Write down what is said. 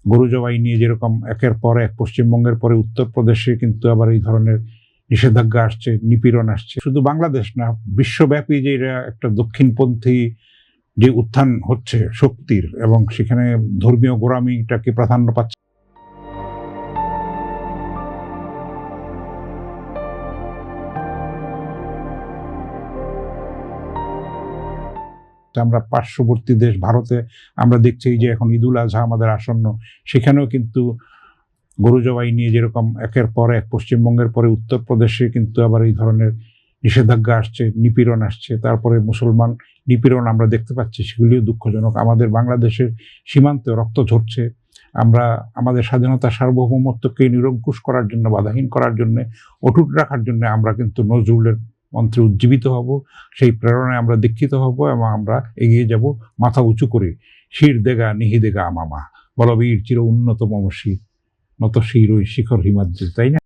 গরু জবাই নিয়ে যেরকম একের পর এক পশ্চিমবঙ্গের পরে উত্তরপ্রদেশে কিন্তু আবার এই ধরনের নিষেধাজ্ঞা আসছে, নিপীড়ন আসছে। শুধু বাংলাদেশ না, বিশ্বব্যাপী যে এটা একটা দক্ষিণপন্থী যে উত্থান হচ্ছে শক্তির, এবং সেখানে ধর্মীয় গোঁড়ামিটাকে প্রাধান্য পাচ্ছে। আমরা পার্শ্ববর্তী দেশ ভারতে আমরা দেখছি যে এখন ঈদুল আজহা আমাদের আসন্ন, সেখানেও কিন্তু গরু জবাই নিয়ে যেরকম একের পর এক পশ্চিমবঙ্গের পরে উত্তরপ্রদেশে কিন্তু আবার এই ধরনের নিষেধাজ্ঞা আসছে, নিপীড়ন আসছে, তারপরে মুসলমান নিপীড়ন আমরা দেখতে পাচ্ছি, সেগুলিও দুঃখজনক। আমাদের বাংলাদেশের সীমান্তে রক্ত ঝরছে। আমরা আমাদের স্বাধীনতা সার্বভৌমত্বকে নিরঙ্কুশ করার জন্য, বাধাহীন করার জন্য, অটুট রাখার জন্য আমরা কিন্তু নজরুলের মন্ত্রে উজ্জীবিত হব, সেই প্রেরণায় আমরা দীক্ষিত হব এবং আমরা এগিয়ে যাব মাথা উঁচু করে। শির দেগা নিহি দেগা আমামা, বলবীর চির উন্নত মম শির, নত শির ওই শিখর হিমাদ্রি, তাই না?